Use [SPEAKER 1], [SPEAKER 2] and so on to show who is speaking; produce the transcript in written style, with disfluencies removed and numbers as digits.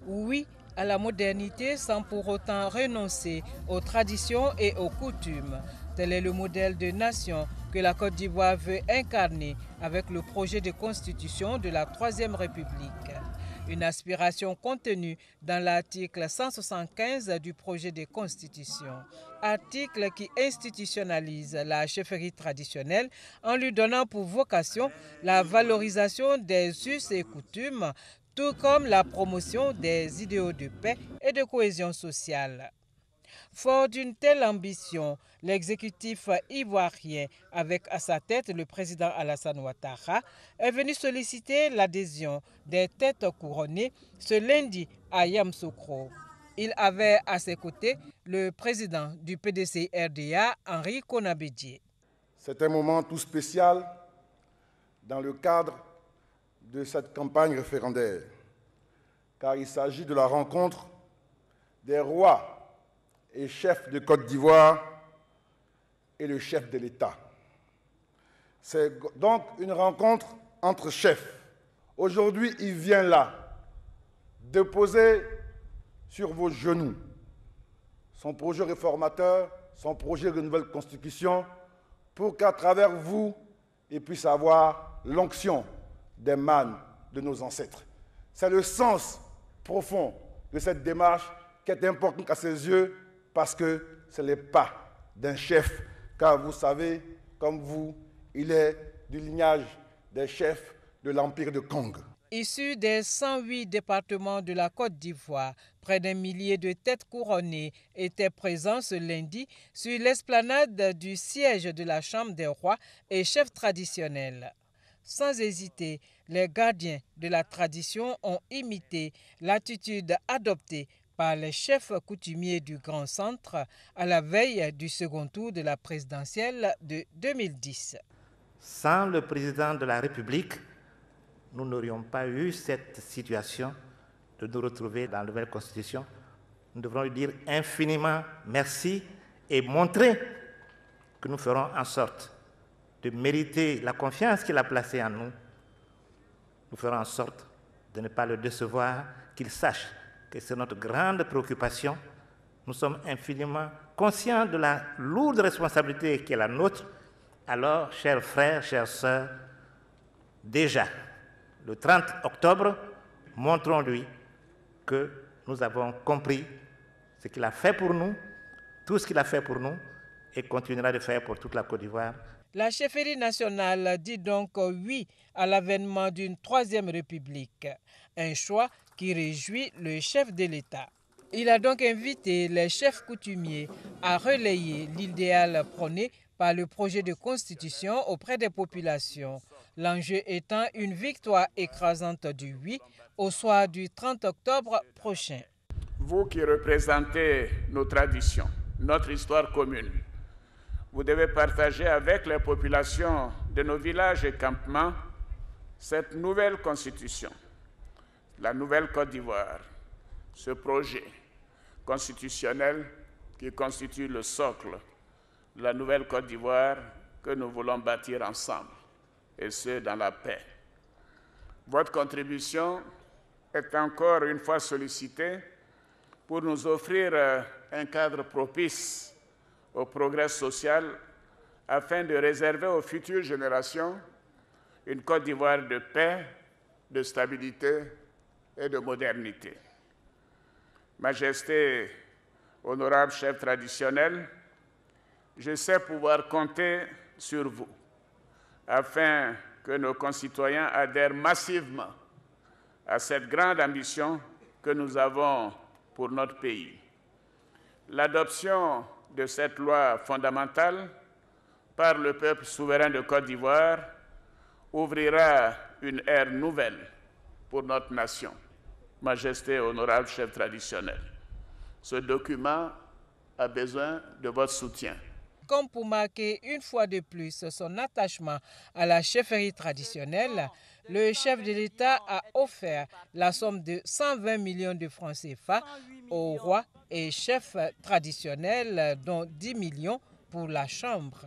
[SPEAKER 1] Oui à la modernité sans pour autant renoncer aux traditions et aux coutumes. Tel est le modèle de nation que la Côte d'Ivoire veut incarner avec le projet de constitution de la Troisième République. Une aspiration contenue dans l'article 175 du projet de constitution. Article qui institutionnalise la chefferie traditionnelle en lui donnant pour vocation la valorisation des us et coutumes, tout comme la promotion des idéaux de paix et de cohésion sociale. Fort d'une telle ambition, l'exécutif ivoirien, avec à sa tête le président Alassane Ouattara, est venu solliciter l'adhésion des têtes couronnées ce lundi à Yamoussoukro. Il avait à ses côtés le président du PDC-RDA, Henri Konabédié.
[SPEAKER 2] C'est un moment tout spécial dans le cadre de cette campagne référendaire, car il s'agit de la rencontre des rois et chefs de Côte d'Ivoire et le chef de l'État. C'est donc une rencontre entre chefs. Aujourd'hui, il vient là déposer sur vos genoux son projet réformateur, son projet de nouvelle constitution, pour qu'à travers vous, il puisse avoir l'onction des mânes de nos ancêtres. C'est le sens profond de cette démarche qui est importante à ses yeux parce que ce n'est pas d'un chef, car vous savez, comme vous, il est du lignage des chefs de l'Empire de Kong.
[SPEAKER 1] Issus des 108 départements de la Côte d'Ivoire, près d'un millier de têtes couronnées étaient présents ce lundi sur l'esplanade du siège de la Chambre des rois et chefs traditionnels. Sans hésiter, les gardiens de la tradition ont imité l'attitude adoptée par les chefs coutumiers du Grand Centre à la veille du second tour de la présidentielle de 2010.
[SPEAKER 3] Sans le président de la République, nous n'aurions pas eu cette situation de nous retrouver dans la nouvelle constitution. Nous devrons lui dire infiniment merci et montrer que nous ferons en sorte de mériter la confiance qu'il a placée en nous. Nous ferons en sorte de ne pas le décevoir, qu'il sache que c'est notre grande préoccupation. Nous sommes infiniment conscients de la lourde responsabilité qui est la nôtre. Alors, chers frères, chères sœurs, déjà, le 30 octobre, montrons-lui que nous avons compris ce qu'il a fait pour nous, tout ce qu'il a fait pour nous et continuera de faire pour toute la Côte d'Ivoire.
[SPEAKER 1] La chefferie nationale dit donc oui à l'avènement d'une troisième république, un choix qui réjouit le chef de l'État. Il a donc invité les chefs coutumiers à relayer l'idéal prôné par le projet de constitution auprès des populations. L'enjeu étant une victoire écrasante du oui au soir du 30 octobre prochain.
[SPEAKER 4] Vous qui représentez nos traditions, notre histoire commune, vous devez partager avec les populations de nos villages et campements cette nouvelle constitution, la nouvelle Côte d'Ivoire, ce projet constitutionnel qui constitue le socle de la nouvelle Côte d'Ivoire que nous voulons bâtir ensemble, et ce, dans la paix. Votre contribution est encore une fois sollicitée pour nous offrir un cadre propice au progrès social afin de réserver aux futures générations une Côte d'Ivoire de paix, de stabilité et de modernité. Majesté, honorable chef traditionnel, je sais pouvoir compter sur vous afin que nos concitoyens adhèrent massivement à cette grande ambition que nous avons pour notre pays. L'adoption de cette loi fondamentale par le peuple souverain de Côte d'Ivoire ouvrira une ère nouvelle pour notre nation. Majesté, honorable chef traditionnel, ce document a besoin de votre soutien.
[SPEAKER 1] Comme pour marquer une fois de plus son attachement à la chefferie traditionnelle, le chef de l'État a offert la somme de 120 millions de francs CFA aux rois et chefs traditionnels, dont 10 millions pour la Chambre.